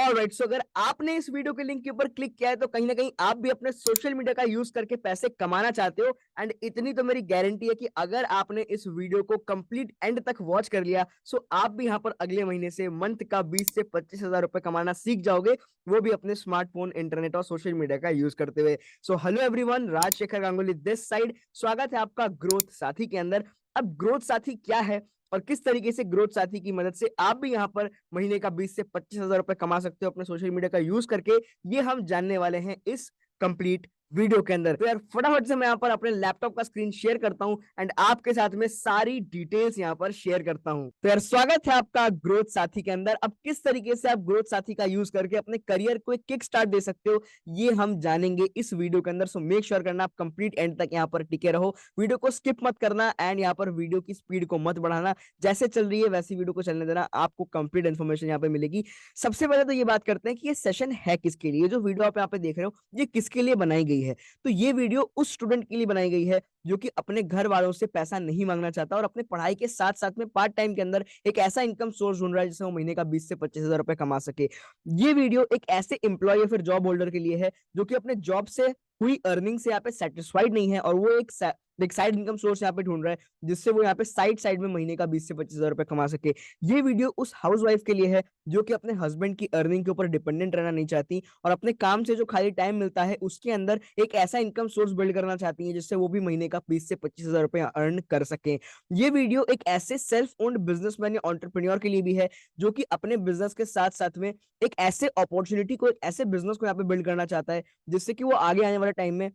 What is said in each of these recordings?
Alright, सो अगर आपने इस वीडियो के लिंक के ऊपर क्लिक किया है तो कहीं ना कहीं आप भी अपने सोशल मीडिया का यूज करके पैसे कमाना चाहते हो। एंड इतनी तो मेरी गारंटी है कि अगर आपने इस वीडियो को कंप्लीट एंड तक वॉच कर लिया सो आप भी यहाँ पर अगले महीने से मंथ का 20 से 25 हजार रुपए कमाना सीख जाओगे, वो भी अपने स्मार्टफोन, इंटरनेट और सोशल मीडिया का यूज करते हुए। So hello everyone, Rajshekhar Ganguly this side. स्वागत है आपका ग्रोथ साथी के अंदर। अब ग्रोथ साथी क्या है और किस तरीके से ग्रोथ साथी की मदद से आप भी यहाँ पर महीने का 20 से 25 हजार रुपए कमा सकते हो अपने सोशल मीडिया का यूज करके, ये हम जानने वाले हैं इस कंप्लीट वीडियो के अंदर। तो यार फटाफट से मैं यहाँ पर अपने लैपटॉप का स्क्रीन शेयर करता हूँ एंड आपके साथ में सारी डिटेल्स यहाँ पर शेयर करता हूँ। तो यार स्वागत है आपका ग्रोथ साथी के अंदर। अब किस तरीके से आप ग्रोथ साथी का यूज करके अपने करियर को एक किक स्टार्ट दे सकते हो, ये हम जानेंगे इस वीडियो के अंदर। सो मेक श्योर करना आप कंप्लीट एंड तक यहाँ पर टिके रहो, वीडियो को स्किप मत करना एंड यहाँ पर वीडियो की स्पीड को मत बढ़ाना, जैसे चल रही है वैसी वीडियो को चलने देना, आपको कंप्लीट इन्फॉर्मेशन यहाँ पे मिलेगी। सबसे पहले तो ये बात करते हैं कि ये सेशन है किसके लिए, जो वीडियो आप यहाँ पे देख रहे हो ये किसके लिए बनाई गई है। तो ये वीडियो उस स्टूडेंट के लिए बनाई गई है जो कि अपने घर वालों से पैसा नहीं मांगना चाहता और अपने पढ़ाई के साथ साथ में पार्ट टाइम के अंदर एक ऐसा इनकम सोर्स ढूंढ रहा है जिससे वो महीने का 20 से 25 हजार रुपए कमा सके। ये वीडियो एक ऐसे एम्प्लॉय या फिर जॉब होल्डर के लिए है जो कि अपने जॉब से हुई अर्निंग से यहाँ पे सेटिस्फाइड नहीं है और वो एक साइड इनकम सोर्स यहाँ पे ढूंढ रहा है जिससे वो यहाँ पे साइड में महीने का 20 से 25 हजार रुपए कमा सके। ये वीडियो उस हाउसवाइफ के लिए है जो कि अपने हस्बैंड की अर्निंग के ऊपर डिपेंडेंट रहना नहीं चाहती और अपने काम से जो खाली टाइम मिलता है उसके अंदर एक ऐसा इनकम सोर्स बिल्ड करना चाहती है जिससे वो भी महीने का 20 से 25 हजार रुपए अर्न कर सके। ये वीडियो एक ऐसे सेल्फ ओन्ड बिजनेसमैन या एंटरप्रेन्योर के लिए भी है जो कि अपने बिजनेस के साथ साथ में एक ऐसे अपॉर्चुनिटी को, एक ऐसे बिजनेस को यहाँ पे बिल्ड करना चाहता है जिससे कि वो आगे आने वाले टाइम में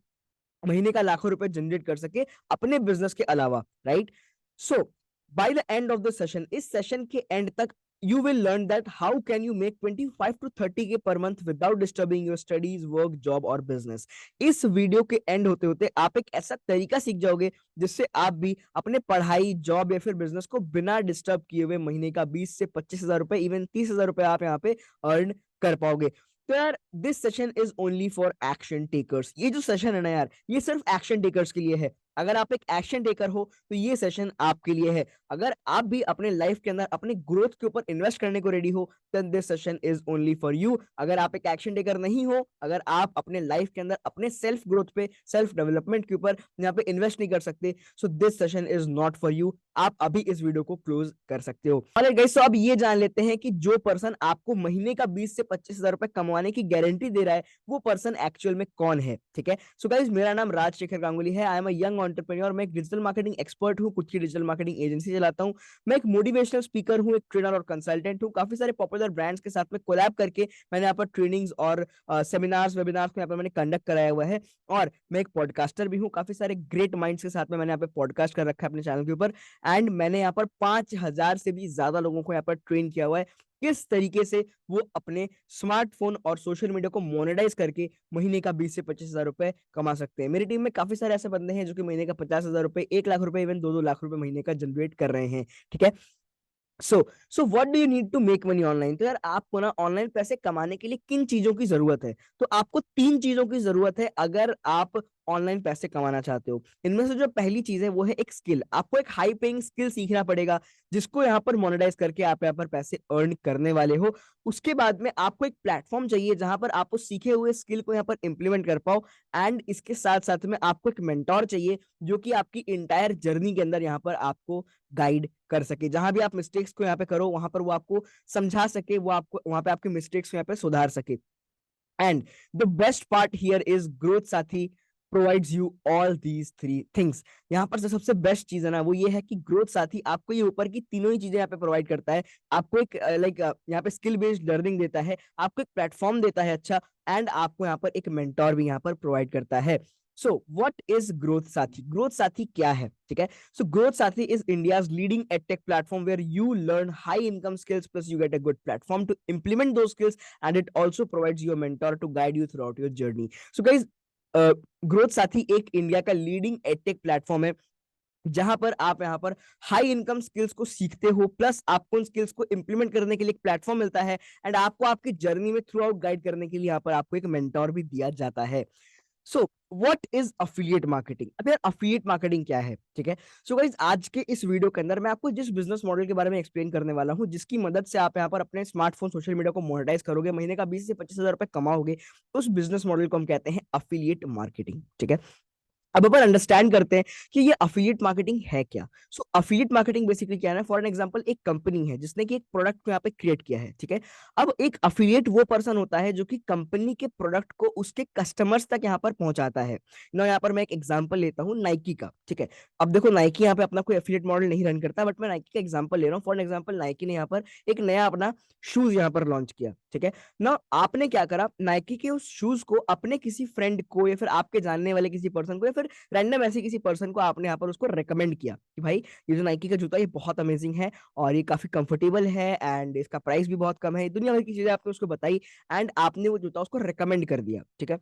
महीने का लाखों रुपए जनरेट कर सके अपने बिजनेस के अलावा, right. So by the end of the session, इस सेशन के एंड तक you will learn that how can you make 25 to 30K per month without disturbing your studies, work, job और business। इस वीडियो के and होते होते आप एक ऐसा तरीका सीख जाओगे जिससे आप भी अपने पढ़ाई, जॉब या फिर बिजनेस को बिना डिस्टर्ब किए हुए महीने का 20 से 25 हजार रुपए, इवन 30 हजार रुपए आप यहाँ पे अर्न कर पाओगे। तो यार this session is only for action takers. ये जो सेशन है ना यार, ये सिर्फ एक्शन टेकर्स के लिए है। अगर आप एक एक्शन टेकर हो तो ये सेशन आपके लिए है। अगर आप भी अपने लाइफ के अंदर अपने ग्रोथ के ऊपर इन्वेस्ट करने को रेडी हो then this session is only for you. अगर आप एक एक्शन टेकर नहीं हो, अगर आप अपने लाइफ के अंदर अपने सेल्फ ग्रोथ पे, सेल्फ डेवलपमेंट के ऊपर यहाँ पे इन्वेस्ट नहीं कर सकते, so this session is not for you. आप अभी इस वीडियो को क्लोज कर सकते हो। ऑलराइट गाइस, सो अब ये जान लेते हैं कि जो पर्सन आपको महीने का 20 से 25 हजार रुपए कमाने की गारंटी दे रहा है वो पर्सन एक्चुअल में कौन है। ठीक है, सो गाइस मेरा नाम राजशेखर गांगुली है। I am a young entrepreneur. मैं एक डिजिटल मार्केटिंग एक्सपर्ट हूँ, खुद की डिजिटल मार्केटिंग एजेंसी चलाता हूँ। मैं एक मोटिवेशनल स्पीकर हूँ, एक ट्रेनर और कंसल्टेंट हूँ। काफी सारे पॉपुलर ब्रांड्स के साथ में कोलैब करके मैंने यहाँ पर ट्रेनिंग्स और सेमिनार्स, वेबिनार्स को यहाँ पर मैंने कंडक्ट कराया हुआ है। और मैं एक पॉडकास्टर भी हूँ। काफी सारे ग्रेट माइंड्स के साथ में मैंने यहाँ पे पॉडकास्ट कर रखा है अपने चैनल के ऊपर। एंड मैंने यहाँ पर 5,000 से भी ज्यादा लोगों को यहाँ पर ट्रेन किया हुआ है किस तरीके से वो अपने स्मार्टफोन और सोशल मीडिया को मोनेटाइज करके महीने का 20 से 25 हजार रुपए कमा सकते हैं। मेरी टीम में काफी सारे ऐसे बंदे हैं जो कि महीने का 50 हजार रुपए, 1 लाख रुपए, इवन 2-2 लाख रुपए महीने का जनरेट कर रहे हैं। ठीक है, so what do you need to make money online. तो यार आपको ना ऑनलाइन पैसे कमाने के लिए किन चीजों की जरूरत है, तो आपको 3 चीजों की जरूरत है अगर आप ऑनलाइन पैसे कमाना चाहते हो। इनमें से जो पहली चीज है वो है एक स्किल। आपको एक हाई पेइंग स्किल सीखना पड़ेगा जिसको यहाँ पर मोनेटाइज करके आप यहाँ पर पैसे अर्न करने वाले हो। उसके बाद में आपको एक प्लेटफॉर्म चाहिए जहां पर आप उस सीखे हुए स्किल को यहाँ पर इंप्लीमेंट कर पाओ। एंड इसके साथ साथ में आपको एक मेंटोर चाहिए जो कि आपकी इंटायर जर्नी के अंदर यहाँ पर आपको गाइड कर सके। जहां भी आप मिस्टेक्स को यहाँ पे करो वहां पर वो आपको समझा सके, वो आपको वहां पे आपके मिस्टेक्स को यहाँ पे सुधार सके। And the best part here is Growth Sathi provides you all these 3 things. यहाँ पर जो सबसे बेस्ट चीज है ना वो ये है कि ग्रोथ साथी आपको ये ऊपर की तीनों ही चीजें यहाँ पे प्रोवाइड करता है। आपको एक यहाँ पे स्किल बेस्ड लर्निंग देता है, आपको एक प्लेटफॉर्म देता है अच्छा, एंड आपको यहाँ पर एक मेंटोर भी यहाँ पर प्रोवाइड करता है। So what is Growth Sathi? Growth Sathi क्या है? ठीक है, so Growth Sathi is India's leading edtech platform where you learn high income skills plus you get a good platform to implement those skills and it also provides you a mentor to guide you throughout your journey. So guys Growth Sathi एक India का leading edtech platform है जहां पर आप यहाँ पर high income skills को सीखते हो, प्लस आपको उन स्किल्स को इंप्लीमेंट करने के लिए एक प्लेटफॉर्म मिलता है एंड आपको आपकी जर्नी में थ्रू आउट गाइड करने के लिए यहाँ पर आपको एक मेंटोर भी दिया जाता है। So what is affiliate marketing? अब यार अफिलिएट मार्केटिंग क्या है, ठीक है? सो गाइस, आज के इस वीडियो के अंदर मैं आपको जिस बिजनेस मॉडल के बारे में एक्सप्लेन करने वाला हूं, जिसकी मदद से आप यहाँ पर अपने स्मार्टफोन सोशल मीडिया को मोनेटाइज करोगे, महीने का 20 से 25 हज़ार रुपए कमाओगे, उस बिजनेस मॉडल को हम कहते हैं अफिलिएट मार्केटिंग, ठीक है? अब अपन अंडरस्टैंड करते हैं कि ये अफिलिएट मार्केटिंग है क्या। सो अफिलिएट मार्केटिंग बेसिकली क्या है, फॉर एन एग्जांपल एक कंपनी है जिसने कि एक प्रोडक्ट को यहाँ पे क्रिएट किया है, ठीक है? अब एक अफिलिएट वो पर्सन होता है जो कि कंपनी के प्रोडक्ट को उसके कस्टमर्स तक यहाँ पर पहुंचाता है ना। यहाँ पर मैं एक एग्जांपल लेता हूँ नाइकी का, ठीक है? अब देखो, नाइकी यहाँ पे अपना कोई अफिलिएट मॉडल नहीं रन करता, बट मैं नाइकी का एग्जांपल ले रहा हूँ। फॉर एन एग्जांपल नाइकी ने यहाँ पर एक नया अपना शूज यहाँ पर लॉन्च किया, ठीक है ना? आपने क्या करा, नाइकी के उस शूज को अपने किसी फ्रेंड को या फिर आपके जानने वाले किसी पर्सन को या फिर रैंडम ऐसे किसी पर्सन को आपने यहाँ पर उसको रेकमेंड किया कि भाई ये जो नाइकी का जूता ये बहुत अमेजिंग है और ये काफी कंफर्टेबल है एंड इसका प्राइस भी बहुत कम है, दुनिया भर की चीजें आपने उसको बताई एंड आपने वो जूता उसको रेकमेंड कर दिया, ठीक है?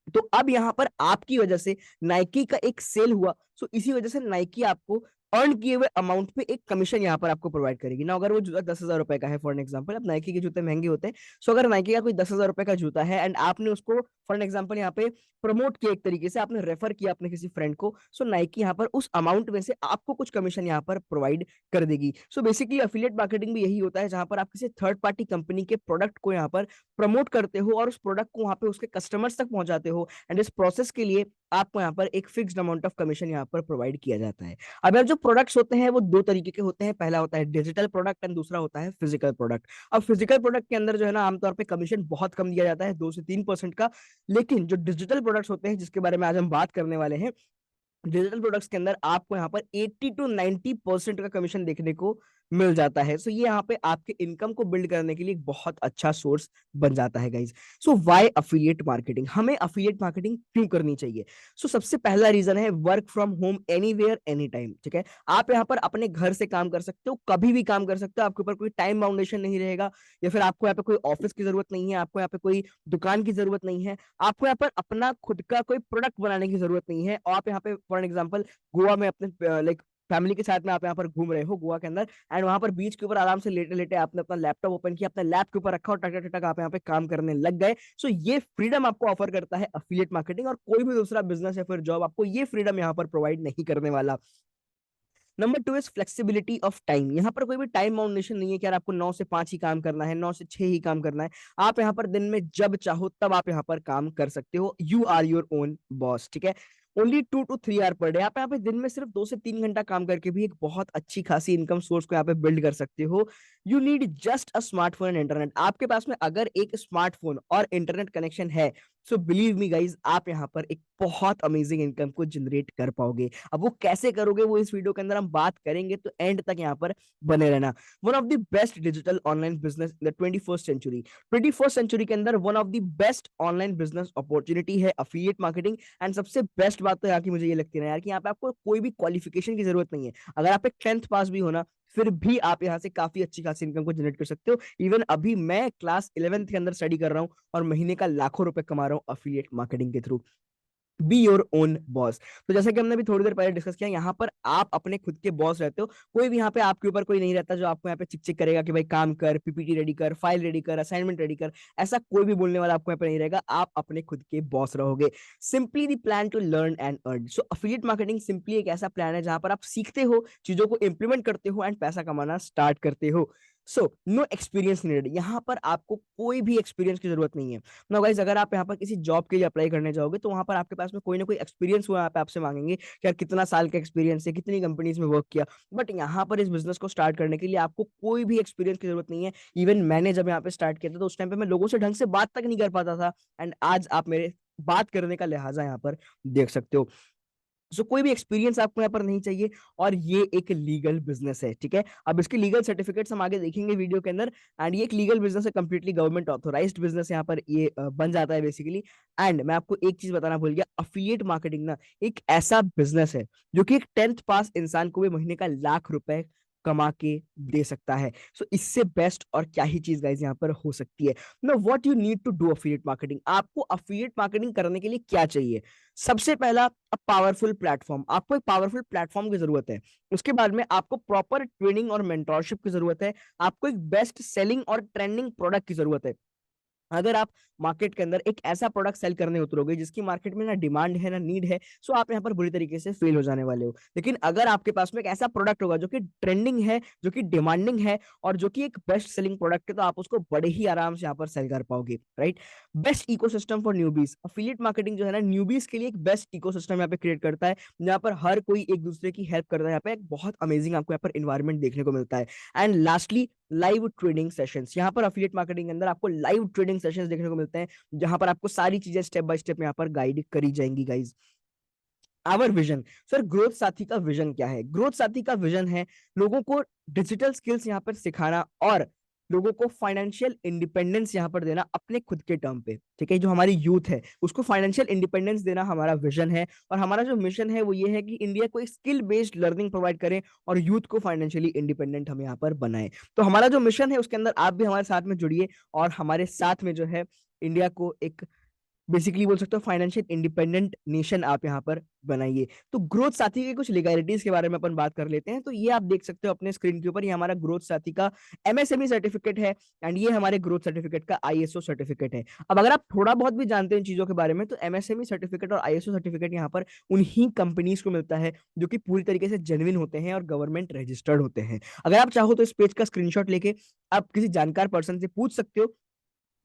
तो अब यहाँ पर आपकी वजह से नाइकी का एक सेल हुआ, सो इसी वजह से नाइकी आपको अर्न किए हुए अमाउंट पे एक कमीशन यहाँ पर आपको प्रोवाइड करेगी ना। अगर वो जूता 10,000 रुपए का है फॉर एन एग्जाम्पल, अब नाइकी के जूते महंगे होते हैं, सो अगर नाइकी का कोई 10,000 रुपए का जूता है एंड आपने उसको फॉर एन एग्जाम्पल यहाँ पे प्रमोट किया, एक तरीके से आपने रेफर किया अपने किसी फ्रेंड को, सो नाइकी यहाँ पर उस अमाउंट में से आपको कुछ कमीशन यहाँ पर प्रोवाइड कर देगी। सो बेसिकली अफिलिएट मार्केटिंग भी यही होता है, जहां पर आप किसी थर्ड पार्टी कंपनी के प्रोडक्ट को यहाँ पर प्रमोट करते हो और उस प्रोडक्ट को वहां पे उसके कस्टमर्स तक पहुंचाते हो एंड इस प्रोसेस के लिए आपको यहाँ पर एक फिक्स्ड अमाउंट ऑफ कमीशन यहाँ पर प्रोवाइड किया जाता है। अब यार जो प्रोडक्ट्स होते हैं वो दो तरीके के होते हैं, पहला होता है डिजिटल प्रोडक्ट एंड दूसरा होता है फिजिकल प्रोडक्ट। अब फिजिकल प्रोडक्ट के अंदर जो है ना, आमतौर पे कमीशन बहुत कम दिया जाता है, 2 से 3% का। लेकिन जो डिजिटल प्रोडक्ट्स होते हैं, जिसके बारे में आज हम बात करने वाले हैं, डिजिटल प्रोडक्ट्स के अंदर आपको यहाँ पर 80 to 90% का कमीशन देखने को मिल जाता है। सो ये यहाँ पे आपके इनकम को बिल्ड करने के लिए एक बहुत अच्छा सोर्स बन जाता है guys. So why affiliate marketing, हमें अफिलिएट मार्केटिंग क्यों करनी चाहिए? सो सबसे पहला रीजन है work from home anywhere any time, ठीक है? आप यहाँ पर अपने घर से काम कर सकते हो, कभी भी काम कर सकते हो, आपके ऊपर कोई टाइम बाउंडेशन नहीं रहेगा, या फिर आपको यहाँ पे कोई ऑफिस की जरूरत नहीं है, आपको यहाँ पे कोई दुकान की जरूरत नहीं है, आपको यहाँ पर अपना खुद का कोई प्रोडक्ट बनाने की जरूरत नहीं है। और आप यहाँ पे फॉर एग्जांपल गोवा में अपने लाइक फैमिली के साथ में आप यहाँ पर घूम रहे हो गोवा के अंदर एंड वहां पर बीच के ऊपर आराम से लेटे लेटे आपने अपना लैपटॉप ओपन किया, अपने लैप के ऊपर रखा और टक टक टक आप यहाँ पे काम करने लग गए। सो ये फ्रीडम आपको ऑफर करता है अफिलिएट मार्केटिंग, और कोई भी दूसरा बिजनेस या फिर जॉब आपको ये फ्रीडम यहाँ पर प्रोवाइड नहीं करने वाला। Number two is flexibility of time. यहाँ पर कोई भी टाइम बाउंडेशन नहीं है कि यार आपको 9 से 5 ही काम करना है, 9 से 6 ही काम करना है। आप यहाँ पर दिन में जब चाहो तब आप यहाँ पर काम कर सकते हो, you are your own boss, ठीक है? Only 2 to 3 hour per day. आप यहाँ पे दिन में सिर्फ 2 से 3 घंटा काम करके भी एक बहुत अच्छी खासी इनकम सोर्स को यहाँ पे बिल्ड कर सकते हो। You need just a smartphone and internet. आपके पास में अगर एक स्मार्टफोन और इंटरनेट कनेक्शन है, सो बिलीव मी गाइज, आप यहाँ पर एक बहुत अमेजिंग इनकम को जनरेट कर पाओगे। अब वो कैसे करोगे वो इस वीडियो के अंदर हम बात करेंगे, तो एंड तक यहाँ पर बने रहना। One of the best digital online business in the 21st century, 21st century के अंदर one of the best online business opportunity है अफिलिएट मार्केटिंग। एंड सबसे बेस्ट बात तो यहाँ की मुझे ये लगती है ना यार, कि यहाँ पे आपको कोई भी क्वालिफिकेशन की जरूरत नहीं है। अगर आप एक 10th पास भी हो ना, फिर भी आप यहाँ से काफी अच्छी खासी इनकम को जनरेट कर सकते हो। इवन अभी मैं क्लास 11th के अंदर स्टडी कर रहा हूँ और महीने का लाखों रुपए कमा रहा हूँ अफिलिएट मार्केटिंग के through. Be your own boss. तो जैसा कि हमने भी थोड़ी देर पहले डिस्कस किया, यहाँ पर आप अपने खुद के बॉस रहते हो। कोई भी यहाँ पे आपके ऊपर कोई नहीं रहता जो आपको यहाँ पे चिक चिक करेगा कि भाई काम कर, पीपीटी रेडी कर, फाइल रेडी कर, असाइनमेंट रेडी कर। ऐसा कोई भी बोलने वाला आपको यहाँ पे नहीं रहेगा, आप अपने खुद के बॉस रहोगे। Simply the plan to learn and earn. So affiliate marketing simply एक ऐसा प्लान है जहां पर आप सीखते हो, चीजों को इंप्लीमेंट करते हो एंड पैसा कमाना स्टार्ट करते हो। So no experience needed. यहाँ पर आपको कोई भी एक्सपीरियंस की जरूरत नहीं है ना गाइस। अगर आप यहाँ पर किसी जॉब के लिए अप्लाई करने जाओगे, तो वहां पर आपके पास में कोई ना कोई एक्सपीरियंस हुआ, यहाँ पे आपसे मांगेंगे कि यार कितना साल का एक्सपीरियंस है, कितनी कंपनीज में वर्क किया। बट यहाँ पर इस बिजनेस को स्टार्ट करने के लिए आपको कोई भी एक्सपीरियंस की जरूरत नहीं है। इवन मैंने जब यहाँ पे स्टार्ट किया था, तो उस टाइम पे मैं लोगों से ढंग से बात तक नहीं कर पाता था, एंड आज आप मेरे बात करने का लिहाजा यहाँ पर देख सकते हो। सो कोई भी एक्सपीरियंस आपको यहाँ पर नहीं चाहिए, और ये एक लीगल बिजनेस है, ठीक है? अब इसके लीगल सर्टिफिकेट्स हम आगे देखेंगे वीडियो के अंदर। एंड ये एक लीगल बिजनेस है, कंप्लीटली गवर्नमेंट ऑथोराइज्ड बिजनेस यहाँ पर ये बन जाता है बेसिकली। एंड मैं आपको एक चीज बताना भूल गया, अफिलिएट मार्केटिंग ना एक ऐसा बिजनेस है जो कि एक 10th पास इंसान को भी महीने का लाख रुपए कमा के दे सकता है। सो इससे बेस्ट और क्या ही चीज गाइस यहाँ पर हो सकती है। Know what you need to do affiliate marketing. आपको अफिलिएट मार्केटिंग करने के लिए क्या चाहिए? सबसे पहला, पावरफुल प्लेटफॉर्म। आपको एक पावरफुल प्लेटफॉर्म की जरूरत है। उसके बाद में आपको प्रॉपर ट्रेनिंग और मेंटोरशिप की जरूरत है। आपको एक बेस्ट सेलिंग और ट्रेंडिंग प्रोडक्ट की जरूरत है। अगर आप मार्केट के अंदर एक ऐसा प्रोडक्ट सेल करने उतरोगे जिसकी मार्केट में ना डिमांड है ना नीड है, सो आप यहाँ पर बुरी तरीके से फेल हो जाने वाले हो। लेकिन अगर आपके पास में एक ऐसा प्रोडक्ट होगा जो कि ट्रेंडिंग है, जो कि डिमांडिंग है और जो कि एक बेस्ट सेलिंग प्रोडक्ट है, तो आप उसको बड़े ही आराम से यहाँ पर सेल कर पाओगे, right. Best ecosystem for newbies, affiliate marketing जो है ना न्यूबीज के लिए एक बेस्ट इकोसिस्टम यहाँ पे क्रिएट करता है, जहाँ पर हर कोई एक दूसरे की हेल्प करता है। यहाँ पे एक बहुत अमेजिंग आपको यहाँ पर इन्वायरमेंट देखने को मिलता है। And lastly, live trading sessions. यहाँ पर अफिलिएट मार्केटिंग के अंदर आपको लाइव ट्रेडिंग सेशंस देखने को मिलते हैं, जहां पर आपको सारी चीजें स्टेप बाय स्टेप यहाँ पर गाइड करी जाएंगी guys. Our vision, sir growth Saathi का विजन क्या है? ग्रोथ साथी का विजन है लोगों को डिजिटल स्किल्स यहाँ पर सिखाना और लोगों को फाइनेंशियल इंडिपेंडेंस यहाँ पर देना अपने खुद के टर्म पे, ठीक है। जो हमारी यूथ है उसको फाइनेंशियल इंडिपेंडेंस देना हमारा विजन है। और हमारा जो मिशन है वो ये है कि इंडिया को एक स्किल बेस्ड लर्निंग प्रोवाइड करें और यूथ को फाइनेंशियली इंडिपेंडेंट हम यहाँ पर बनाए। तो हमारा जो मिशन है उसके अंदर आप भी हमारे साथ में जुड़िए और हमारे साथ में जो है इंडिया को एक बेसिकली बोल सकते हो फाइनेंशियल इंडिपेंडेंट नेशन आप यहाँ पर बनाइए। तो ग्रोथ साथी के कुछ लीगैलिटीज के बारे में अपन बात कर लेते हैं। तो ये आप देख सकते हो अपने स्क्रीन के ऊपर, ये हमारा ग्रोथ साथी का एमएसएमई सर्टिफिकेट है एंड ये हमारे ग्रोथ सर्टिफिकेट का आईएसओ सर्टिफिकेट है। अब अगर आप थोड़ा बहुत भी जानते हैं इन चीजों के बारे में, तो एमएसएमई सर्टिफिकेट और आईएसओ सर्टिफिकेट यहाँ पर उन्हीं कंपनीज को मिलता है जो कि पूरी तरीके से जेन्युइन होते हैं और गवर्नमेंट रजिस्टर्ड होते हैं। अगर आप चाहो तो इस पेज का स्क्रीनशॉट लेके आप किसी जानकार पर्सन से पूछ सकते हो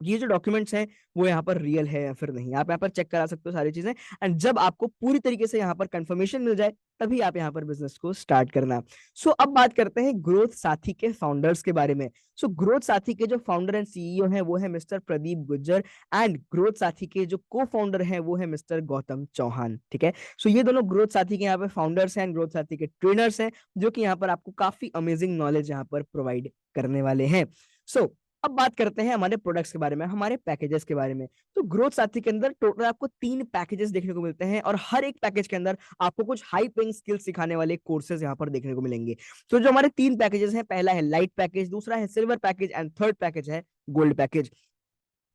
ये जो डॉक्यूमेंट्स हैं वो यहाँ पर रियल है या फिर नहीं। आप यहाँ पर चेक करा सकते हो सारी चीजें, एंड जब आपको पूरी तरीके से यहाँ पर कंफर्मेशन मिल जाए तभी आप यहाँ पर बिजनेस को स्टार्ट करना। सो अब बात करते हैं ग्रोथ साथी के फाउंडर्स के बारे में। सो ग्रोथ साथी के जो फाउंडर एंड सीईओ हैं वो है mister Pradeep Gujjar, and growth साथी के जो को फाउंडर हैं वो है मिस्टर गौतम चौहान, ठीक है। सो ये दोनों ग्रोथ साथी के यहाँ पे फाउंडर्स हैं, ग्रोथ साथी के ट्रेनर्स हैं, जो कि यहाँ पर आपको काफी अमेजिंग नॉलेज यहाँ पर प्रोवाइड करने वाले हैं। सो अब बात करते हैं हमारे प्रोडक्ट्स के बारे में, हमारे पैकेजेस के बारे में। तो ग्रोथ साथी के अंदर टोटल आपको 3 पैकेजेस देखने को मिलते हैं और हर एक पैकेज के अंदर आपको कुछ हाई पेइंग स्किल्स सिखाने वाले कोर्सेज यहाँ पर देखने को मिलेंगे। तो जो हमारे 3 पैकेजेस हैं, पहला है लाइट पैकेज, दूसरा है silver package and third package है गोल्ड पैकेज।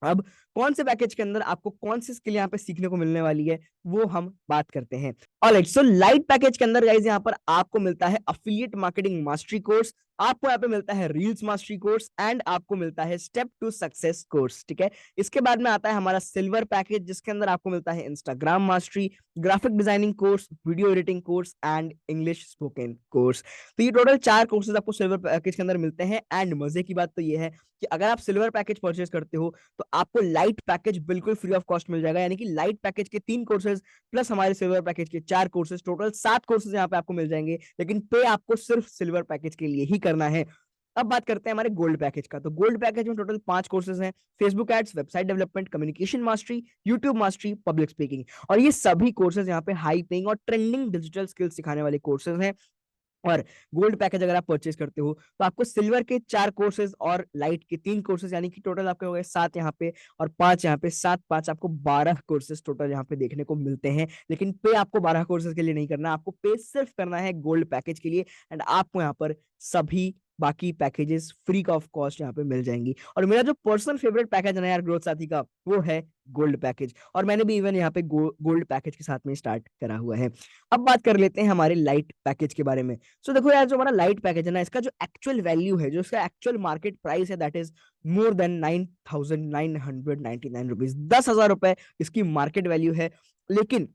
अब कौन से पैकेज के अंदर आपको कौन सी स्किल यहाँ पे सीखने को मिलने वाली है वो हम बात करते हैं। ऑलराइट, सो लाइट पैकेज के अंदर गाइस यहाँ पर आपको मिलता है अफिलिएट मार्केटिंग मास्टरी कोर्स, आपको यहाँ पे मिलता है रील्स मास्टरी कोर्स एंड आपको मिलता है स्टेप टू सक्सेस कोर्स, ठीक है। इसके बाद में आता है हमारा सिल्वर पैकेज जिसके अंदर आपको मिलता है Instagram mastery, graphic designing course, video editing course and English spoken course. तो ये टोटल 4 कोर्सेज आपको सिल्वर पैकेज के अंदर मिलते हैं। एंड मजे की बात तो ये है कि अगर आप सिल्वर पैकेज परचेज करते हो तो आपको लाइट पैकेज बिल्कुल फ्री ऑफ कॉस्ट मिल जाएगा, यानी कि लाइट पैकेज के 3 कोर्सेज प्लस हमारे सिल्वर पैकेज के 4 कोर्सेज, टोटल 7 कोर्सेज यहाँ पे आपको मिल जाएंगे, लेकिन पे आपको सिर्फ सिल्वर पैकेज के लिए ही करना है। अब बात करते हैं हमारे गोल्ड पैकेज का। तो गोल्ड पैकेज में टोटल 5 कोर्सेज हैं, Facebook ads, website development, communication mastery, YouTube mastery, public speaking. और ये सभी कोर्सेज यहाँ पे हाई पेइंग और ट्रेंडिंग डिजिटल स्किल्स सिखाने वाले कोर्सेज हैं। और गोल्ड पैकेज अगर आप परचेज करते हो तो आपको सिल्वर के 4 कोर्सेज और लाइट के 3 कोर्सेज, यानी कि टोटल आपके हो गए 7 यहाँ पे और 5 यहाँ पे, 7 5 आपको 12 कोर्सेज टोटल यहाँ पे देखने को मिलते हैं। लेकिन पे आपको 12 कोर्सेज के लिए नहीं करना, आपको पे सिर्फ करना है गोल्ड पैकेज के लिए, एंड आपको यहाँ पर सभी बाकी पैकेजेस फ्री ऑफ कॉस्ट यहाँ पे मिल जाएंगी। और मेरा जो पर्सनल फेवरेट पैकेज है ना यार ग्रोथ साथी का, वो है गोल्ड पैकेज, और मैंने भी इवन यहाँ पे गोल्ड पैकेज के साथ में स्टार्ट करा हुआ है। अब बात कर लेते हैं हमारे लाइट पैकेज के बारे में। सो देखो यार, जो हमारा लाइट पैकेज है ना, इसका जो एक्चुअल वैल्यू है, जो इसका एक्चुअल मार्केट प्राइस है, that is more than 9,999 rupees, 10,000 रुपए इसकी मार्केट वैल्यू है। लेकिन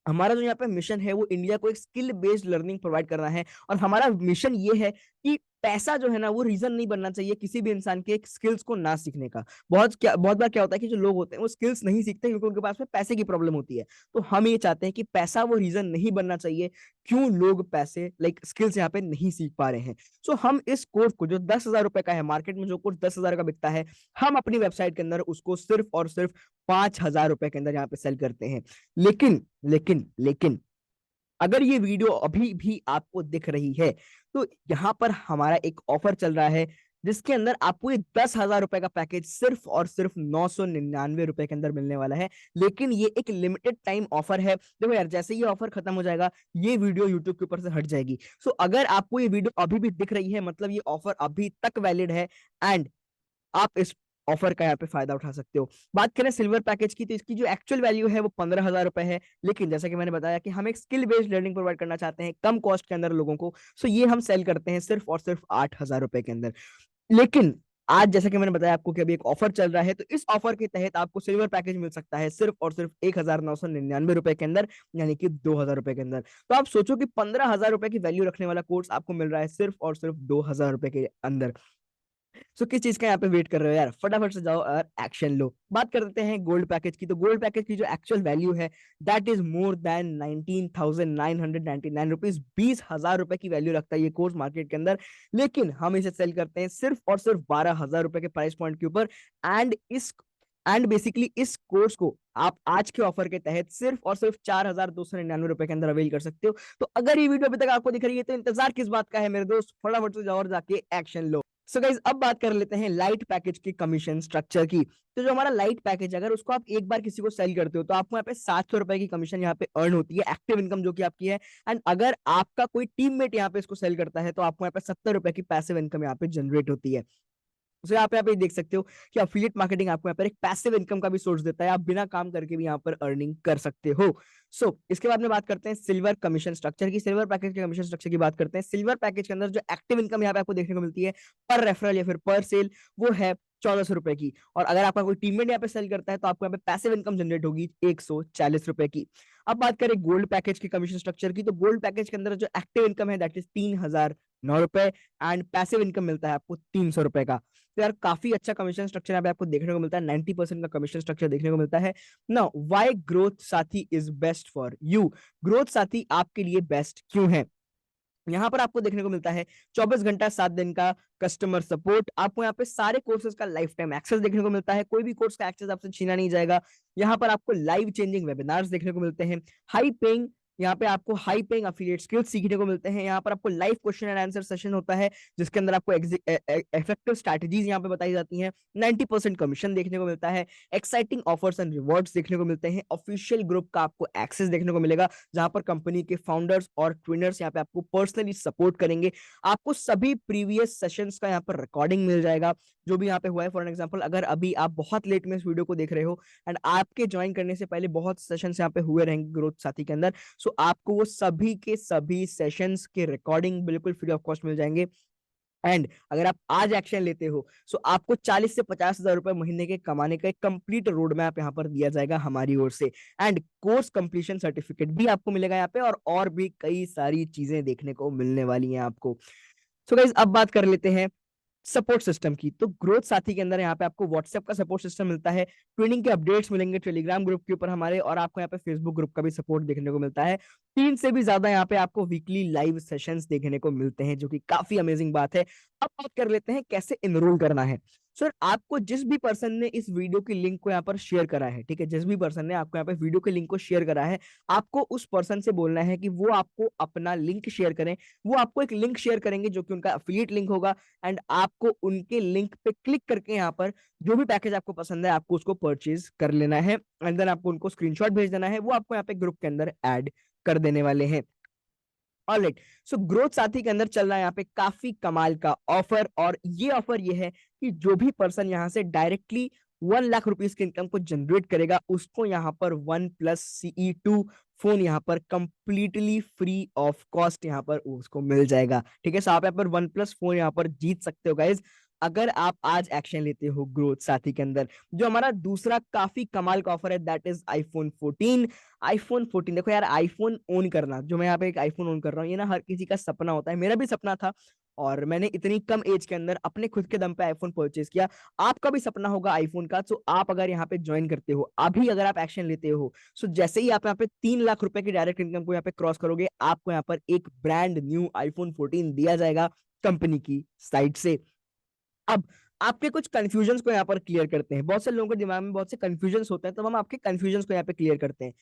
हमारा जो यहाँ पे मिशन है वो इंडिया को एक स्किल बेस्ड लर्निंग प्रोवाइड करना है। और हमारा मिशन ये है कि पैसा जो है ना वो रीजन नहीं बनना चाहिए किसी भी इंसान के स्किल्स को ना सीखने का। बहुत बार क्या होता है कि जो लोग होते हैं वो स्किल्स नहीं सीखते क्योंकि उनके पास में पैसे की प्रॉब्लम होती है। तो हम ये चाहते हैं कि पैसा वो रीजन नहीं बनना चाहिए क्यों लोग पैसे लाइक स्किल्स यहाँ पे नहीं सीख पा रहे हैं। सो हम इस कोर्स को, जो 10,000 रुपए का है, मार्केट में जो कोर्स 10,000 का बिकता है, हम अपनी वेबसाइट के अंदर उसको सिर्फ और सिर्फ 5,000 रुपए के अंदर यहाँ पे सेल करते हैं। लेकिन लेकिन लेकिन अगर ये वीडियो अभी भी आपको दिख रही है तो यहाँ पर हमारा एक ऑफर चल रहा है जिसके अंदर आपको ये 10,000 रुपए का पैकेज सिर्फ और सिर्फ 999 रुपए के अंदर मिलने वाला है। लेकिन ये एक लिमिटेड टाइम ऑफर है। देखो यार, जैसे ये ऑफर खत्म हो जाएगा ये वीडियो यूट्यूब के ऊपर से हट जाएगी। सो अगर आपको ये वीडियो अभी भी दिख रही है मतलब ये ऑफर अभी तक वैलिड है एंड आप इस ऑफर का यहाँ पे फायदा उठा सकते हो। बात करें सिल्वर पैकेज की तो इसकी जो एक्चुअल वैल्यू है वो 15,000 रुपए है। लेकिन जैसा कि मैंने बताया कि हम एक स्किल बेस्ड लर्निंग प्रोवाइड करना चाहते हैं कम कॉस्ट के अंदर लोगों को, सो ये हम सेल करते हैं सिर्फ और सिर्फ 8,000 रुपए के अंदर। लेकिन आज जैसा कि मैंने बताया आपको कि अभी एक ऑफर चल रहा है, तो इस ऑफर के तहत आपको सिल्वर पैकेज मिल सकता है सिर्फ और सिर्फ 1999 रुपए के अंदर, यानी कि 2000 रुपए के अंदर। तो आप सोचो कि 15,000 रुपए की वैल्यू रखने वाला कोर्स आपको मिल रहा है सिर्फ और सिर्फ 2000 रुपए के अंदर। सो किस चीज का यहाँ पे वेट कर रहे हो यार, फटाफट से जाओ और एक्शन लो। बात कर देते हैं गोल्ड पैकेज की। तो गोल्ड पैकेज की जो एक्चुअल वैल्यू है that is more than 19,999 rupees. 20,000 रुपए की वैल्यू रखता है ये कोर्स मार्केट के अंदर, लेकिन हम इसे सेल करते हैं सिर्फ और सिर्फ 12,000 रुपए के प्राइस पॉइंट के ऊपर। एंड बेसिकली इस कोर्स को आप आज के ऑफर के तहत सिर्फ और सिर्फ 4,299 रुपए के अंदर अवेल कर सकते हो। तो अगर ये वीडियो अभी तक आपको दिख रही है तो इंतजार किस बात का है मेरे दोस्त, फटाफट से जाओ और जाके एक्शन लो। सो गाइस अब बात कर लेते हैं लाइट पैकेज की कमीशन स्ट्रक्चर की। तो जो हमारा लाइट पैकेज, अगर उसको आप एक बार किसी को सेल करते हो तो आपको यहाँ पे 700 रुपए की कमीशन यहाँ पे अर्न होती है, एक्टिव इनकम जो कि आपकी है। एंड अगर आपका कोई टीममेट यहाँ पे इसको सेल करता है तो आपको यहाँ पे 70 रुपए की पैसिव इनकम यहाँ पे जनरेट होती है। तो आप यहाँ पे देख सकते हो कि अफिलिएट मार्केटिंग आपको यहाँ पर एक पैसिव इनकम का भी सोर्स देता है, आप बिना काम करके भी यहाँ पर अर्निंग कर सकते हो। इसके बाद में बात करते हैं सिल्वर कमीशन स्ट्रक्चर की। सिल्वर पैकेज के कमीशन स्ट्रक्चर की बात करते हैं। सिल्वर पैकेज के अंदर जो एक्टिव इनकम यहाँ पे आपको देखने को मिलती है पर रेफरल या फिर पर सेल, वो है 1400 रुपए की। और अगर आपका कोई टीममेट यहाँ पे सेल करता है तो आपको यहाँ पे पैसिव इनकम जनरेट होगी 140 रुपए की। अब बात करें गोल्ड पैकेज के कमीशन स्ट्रक्चर की। तो गोल्ड पैकेज के अंदर जो एक्टिव इनकम है दैट इज 3,009 रुपए एंड पैसिव इनकम मिलता है आपको 300 रुपए का। तो यार काफी अच्छा कमीशन स्ट्रक्चर यहाँ पे आपको देखने को मिलता है, 90% का कमीशन स्ट्रक्चर देखने को मिलता है। Now why growth Sathi is best for you. Growth साथी आपके लिए बेस्ट क्यों है? यहाँ पर आपको देखने को मिलता है 24 घंटा 7 दिन का कस्टमर सपोर्ट। आपको यहाँ पे सारे कोर्सेज का लाइफ टाइम एक्सेस देखने को मिलता है, कोई भी कोर्स का एक्सेस आपसे छीना नहीं जाएगा। यहाँ पर आपको लाइव चेंजिंग वेबिनार्स देखने को मिलते हैं, हाई पेइंग, यहाँ पे आपको हाई पेइंग अफिलिएट स्किल्स सीखने को मिलते हैं। यहाँ पर आपको live question and answer session होता है जिसके अंदर आपको इफेक्टिव स्ट्रैटेजीज यहाँ पे बताई जाती हैं। 90% कमीशन देखने को मिलता है, एक्साइटिंग ऑफर्स एंड रिवॉर्ड्स देखने को मिलते हैं, ऑफिशियल ग्रुप का आपको एक्सेस देखने को मिलेगा जहां पर कंपनी के फाउंडर्स और ट्विनर्स यहाँ पे आपको पर्सनली सपोर्ट करेंगे। आपको सभी प्रीवियस सेशंस का यहाँ पर रिकॉर्डिंग मिल जाएगा जो भी यहाँ पे हुआ है। फॉर एग्जांपल अगर अभी आप बहुत लेट में इस वीडियो को देख रहे हो एंड आपके ज्वाइन करने से पहले बहुत सेशंस यहाँ पे हुए रहेंगे ग्रोथ साथी के अंदर, सो आपको वो सभी के सभी सेशंस के रिकॉर्डिंग बिल्कुल फ्री ऑफ कॉस्ट मिल जाएंगे। एंड अगर आप आज एक्शन लेते हो सो आपको 40 से 50,000 रुपए महीने के कमाने का एक कंप्लीट रोड मैप यहाँ पर दिया जाएगा हमारी ओर से। एंड कोर्स कंप्लीशन सर्टिफिकेट भी आपको मिलेगा यहाँ पे, और भी कई सारी चीजें देखने को मिलने वाली हैं आपको। सो गाइस अब बात कर लेते हैं सपोर्ट सिस्टम की। तो ग्रोथ साथी के अंदर यहाँ पे आपको व्हाट्सएप का सपोर्ट सिस्टम मिलता है, ट्रेनिंग के अपडेट्स मिलेंगे टेलीग्राम ग्रुप के ऊपर हमारे, और आपको यहाँ पे फेसबुक ग्रुप का भी सपोर्ट देखने को मिलता है। 3 से भी ज्यादा यहाँ पे आपको वीकली लाइव सेशंस देखने को मिलते हैं जो कि काफी अमेजिंग बात है। अब बात कर लेते हैं कैसे इनरोल करना है। सर आपको जिस भी पर्सन ने इस वीडियो की लिंक को यहाँ पर शेयर करा है, ठीक है, जिस भी पर्सन ने आपको यहाँ पे वीडियो के लिंक को शेयर करा है, आपको उस पर्सन से बोलना है कि वो आपको अपना लिंक शेयर करें। वो आपको एक लिंक शेयर करेंगे जो कि उनका अफिलिएट लिंक होगा एंड आपको उनके लिंक पे क्लिक करके यहाँ पर जो भी पैकेज आपको पसंद है आपको उसको परचेज कर लेना है एंड देन आपको उनको स्क्रीनशॉट भेज देना है, वो आपको यहाँ पे ग्रुप के अंदर ऐड कर देने वाले हैं। ऑलराइट, सो ग्रोथ साथी के अंदर चल रहा है यहाँ पे काफी कमाल का ऑफर, और ये ऑफर ये है कि जो भी पर्सन यहाँ से डायरेक्टली 1 लाख रुपीज की इनकम को जनरेट करेगा उसको यहाँ पर OnePlus CE2 फोन यहाँ पर कंप्लीटली फ्री ऑफ कॉस्ट यहाँ पर उसको मिल जाएगा। ठीक है, सो आप यहाँ पर OnePlus फोन यहाँ पर जीत सकते हो गाइज अगर आप आज एक्शन लेते हो ग्रोथ साथी के अंदर। जो हमारा दूसरा काफी कमाल का ऑफर है दैट इज iPhone 14। iPhone 14 देखो यार, आईफोन ओन करना, जो मैं यहाँ पे एक आईफोन ओन कर रहा हूँ, ये ना हर किसी का सपना होता है, मेरा भी सपना था और मैंने इतनी कम एज के अंदर अपने खुद के दम पे आईफोन परचेज किया। आपका भी सपना होगा आईफोन का, तो आप अगर यहाँ पे ज्वाइन करते हो अभी, अगर आप एक्शन लेते हो, सो जैसे ही आप यहाँ पे 3 लाख रुपए की डायरेक्ट इनकम को यहाँ पे क्रॉस करोगे, आपको यहाँ पर एक ब्रांड न्यू iPhone 14 दिया जाएगा कंपनी की साइड से। अब आपके कुछ कंफ्यूजन को यहाँ पर क्लियर करते हैं। बहुत से लोगों के दिमाग में बहुत से कंफ्यूजन होते हैं, तो हम आपके कंफ्यूजन को यहाँ पे क्लियर करते हैं।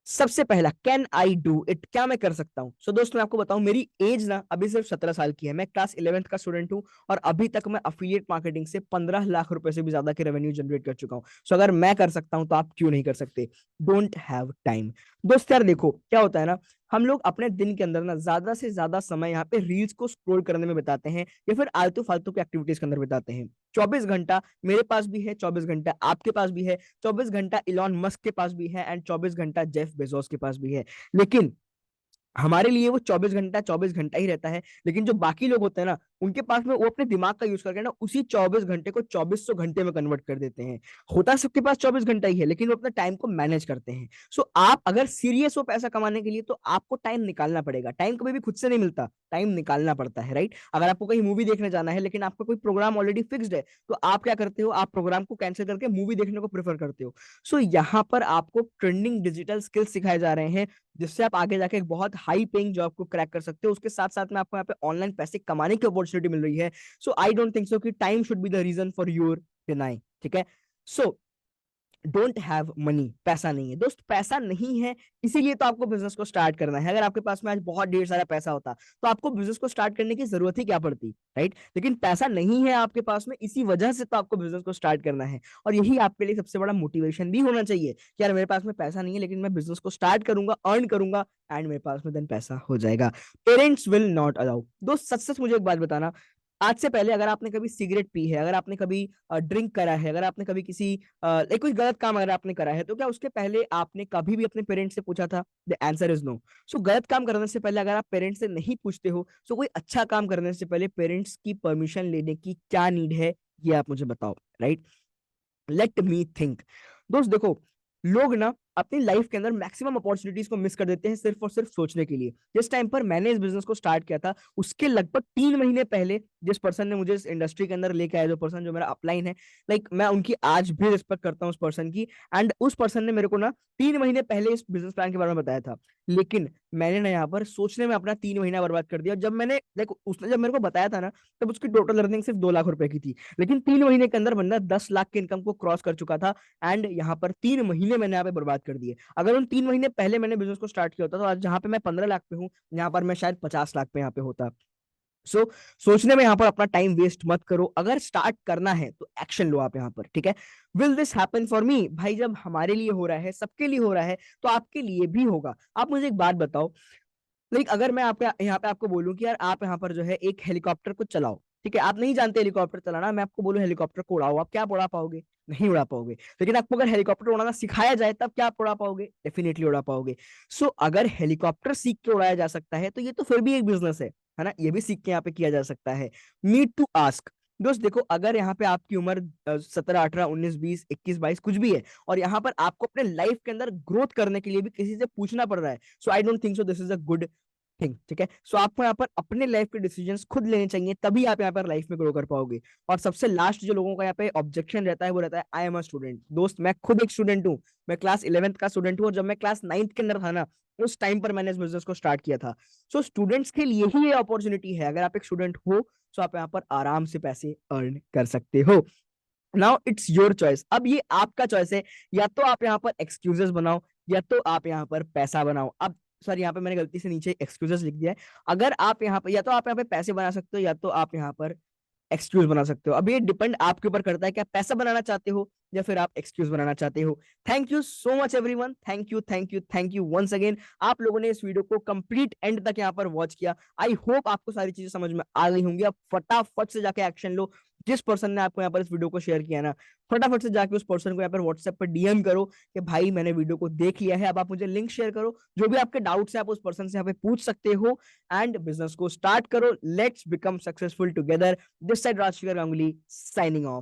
सबसे पहला, कैन आई डू इट, क्या मैं कर सकता हूं? सो दोस्त मैं आपको बताऊं, मेरी एज ना अभी सिर्फ 17 साल की है, मैं क्लास 11th का स्टूडेंट हूं और अभी तक मैं अफिलिएट मार्केटिंग से 15 लाख रुपए से भी ज्यादा के रेवेन्यू जनरेट कर चुका हूं। सो अगर मैं कर सकता हूं तो आप क्यों नहीं कर सकते? Don't have time. दोस्त यार देखो क्या होता है ना, हम लोग अपने दिन के अंदर ना ज्यादा से ज्यादा समय यहाँ पे रील्स को स्क्रॉल करने में बिताते हैं या फिर आलतू फालतू की एक्टिविटीज के अंदर बिताते हैं। 24 घंटा मेरे पास भी है, 24 घंटा आपके पास भी है, 24 घंटा इलॉन मस्क के पास भी है एंड 24 घंटा जेफ बेजोस के पास भी है। लेकिन हमारे लिए वो 24 घंटा 24 घंटा ही रहता है, लेकिन जो बाकी लोग होते हैं ना उनके पास में वो अपने दिमाग का यूज करके ना उसी 24 घंटे को 2400 घंटे में कन्वर्ट कर देते हैं। होता सबके पास 24 घंटा ही है, लेकिन वो अपने टाइम को मैनेज करते हैं। सो आप अगर सीरियस हो पैसा कमाने के लिए तो आपको टाइम निकालना पड़ेगा। टाइम कभी भी खुद से नहीं मिलता, टाइम निकालना पड़ता है, राइट? अगर आपको कहीं मूवी देखने जाना है लेकिन आपका कोई प्रोग्राम ऑलरेडी फिक्स्ड है, तो आप क्या करते हो, आप प्रोग्राम को कैंसिल करके मूवी देखने को प्रेफर करते हो। सो यहाँ पर आपको ट्रेंडिंग डिजिटल स्किल्स सिखाए जा रहे हैं, जिससे आप आगे जाके एक बहुत हाई पेइंग जॉब को क्रैक कर सकते हो। उसके साथ साथ में आपको यहाँ पे ऑनलाइन पैसे कमाने की अपॉर्चुनिटी मिल रही है। So I don't think so कि time should be the reason for your deny, ठीक है? सो डोंट हैव मनी, पैसा नहीं है दोस्त, पैसा नहीं है, इसीलिए तो आपको बिजनेस को स्टार्ट करना है। अगर आपके पास में आज बहुत ढेर सारा पैसा होता तो आपको बिजनेस को स्टार्ट करने की जरूरत ही क्या पड़ती, राइट? लेकिन पैसा नहीं है आपके पास में, इसी वजह से तो आपको बिजनेस को स्टार्ट करना है। और यही आपके लिए सबसे बड़ा मोटिवेशन भी होना चाहिए कि यार मेरे पास में पैसा नहीं है लेकिन मैं बिजनेस को स्टार्ट करूंगा, अर्न करूंगा, एंड मेरे पास में देन पैसा हो जाएगा। Parents will not allow. दोस्त सच सच मुझे एक बात बताना, आज से पहले अगर आपने कभी सिगरेट पी है, अगर आपने कभी ड्रिंक करा है, अगर आपने कभी किसी कोई गलत काम अगर आपने करा है, तो क्या उसके पहले आपने कभी भी अपने पेरेंट्स से पूछा था? The answer is no. सो गलत काम करने से पहले अगर आप पेरेंट्स से नहीं पूछते हो, सो कोई अच्छा काम करने से पहले पेरेंट्स की परमिशन लेने की क्या नीड है, ये आप मुझे बताओ, राइट? Let me think. दोस्त देखो, लोग ना अपनी लाइफ के अंदर मैक्सिमम अपॉर्चुनिटीज को मिस कर देते हैं सिर्फ और सिर्फ सोचने के लिए। जिस टाइम पर मैंने इस बिजनेस को स्टार्ट किया था, उसके लगभग 3 महीने पहले जिस पर्सन ने मुझे इस इंडस्ट्री के अंदर लेके आया, जो पर्सन जो मेरा अपलाइन है, लाइक मैं उनकी आज भी रिस्पेक्ट करता हूँ उस पर्सन की। एंड उस पर्सन ने मेरे को ना 3 महीने पहले इस बिजनेस प्लान के बारे में बताया था, लेकिन मैंने ना यहाँ पर सोचने में अपना 3 महीना बर्बाद कर दिया। जब मैंने लाइक उसने जब मेरे को बताया था ना, तब उसकी टोटल अर्निंग सिर्फ 2 लाख रुपए की थी, लेकिन 3 महीने के अंदर बंदा 10 लाख के इनकम को क्रॉस कर चुका था। एंड यहाँ पर 3 महीने मैंने यहाँ पे बर्बाद कर दिए। अगर उन 3 महीने पहले मैंने बिजनेस को स्टार्ट किया होता तो आज जहां पे मैं 15 लाख पे हूँ, यहाँ पर मैं शायद 50 लाख पे यहाँ पे होता। सो सोचने में यहाँ पर अपना टाइम वेस्ट मत करो। अगर स्टार्ट करना है तो एक्शन लो आप यहाँ पर, ठीक है? Will this happen for me? भाई जब हमारे लिए हो रहा है, सबके लिए हो रहा है, तो आपके लिए भी होगा। आप मुझे एक बात बताओ, लाइक अगर मैं आपका यहाँ पे आपको बोलूं कि यार आप यहाँ पर जो है एक हेलीकॉप्टर को चलाओ, ठीक है? आप नहीं जानते हेलीकॉप्टर चलाना, मैं आपको बोलूं हेलीकॉप्टर को उड़ाओ, आप क्या आप उड़ा पाओगे? नहीं उड़ा पाओगे। लेकिन आपको अगर हेलीकॉप्टर उड़ाना सिखाया जाए, तब क्या आप उड़ा पाओगे? डेफिनेटली उड़ा पाओगे। सो अगर हेलीकॉप्टर सीख के उड़ाया जा सकता है, तो ये तो फिर भी एक बिजनेस है ना? ये भी सीख के यहाँ पे किया जा सकता है। Need to ask. दोस्त देखो, अगर यहाँ पे आपकी उम्र 17, 18, 19, 20, 21, 22 कुछ भी है, और यहाँ पर आपको अपने लाइफ के अंदर ग्रोथ करने के लिए भी किसी से पूछना पड़ रहा है, so I don't think so this is a good thing, ठीक है? सो आपको यहाँ पर अपने लाइफ के डिसीजंस खुद लेने चाहिए, तभी आप यहाँ पर लाइफ में ग्रो कर पाओगे। और सबसे लास्ट जो लोगों का यहाँ पे ऑब्जेक्शन रहता है, वो रहता है आई एम अ स्टूडेंट। दोस्त मैं खुद एक स्टूडेंट हूँ, मैं क्लास 11th का स्टूडेंट हूँ, और जब मैं क्लास 9th के अंदर था ना, उस टाइम पर मैंने इस बिजनेस को स्टार्ट किया था। सो स्टूडेंट्स के लिए ही ये अपॉर्चुनिटी है। अगर आप एक स्टूडेंट हो, तो आप यहाँ पर आराम से पैसे अर्न कर सकते हो। Now it's your choice. अब ये आपका चॉइस है, या तो आप यहाँ पर एक्सक्यूजेस बनाओ, या तो आप यहाँ पर पैसा बनाओ। अब सर यहाँ पे मैंने गलती से नीचे एक्सक्यूजेस लिख दिया है। अगर आप यहाँ पर, या तो आप यहाँ पे पैसे बना सकते हो, या तो आप यहाँ पर एक्सक्यूज बना सकते हो। अब ये डिपेंड आपके ऊपर करता है कि आप पैसा बनाना चाहते हो या फिर आप एक्सक्यूज बनाना चाहते हो। Thank you so much everyone, thank you thank you thank you once again. आप लोगों ने इस वीडियो को कंप्लीट एंड तक यहाँ पर वॉच किया। आई होप आपको सारी चीजें समझ में आ गई होंगी। आप फटाफट से जाके एक्शन लो। जिस पर्सन ने आपको यहाँ पर इस वीडियो को शेयर किया ना, फटाफट से जाके उस पर्सन को यहाँ पर व्हाट्सएप पर डीएम करो कि भाई मैंने वीडियो को देख लिया है, अब आप मुझे लिंक शेयर करो। जो भी आपके डाउट्स है आप उस पर्सन से यहाँ पे पूछ सकते हो, एंड बिजनेस को स्टार्ट करो। Let's become successful together. This side Rajshekar Ganguly signing off.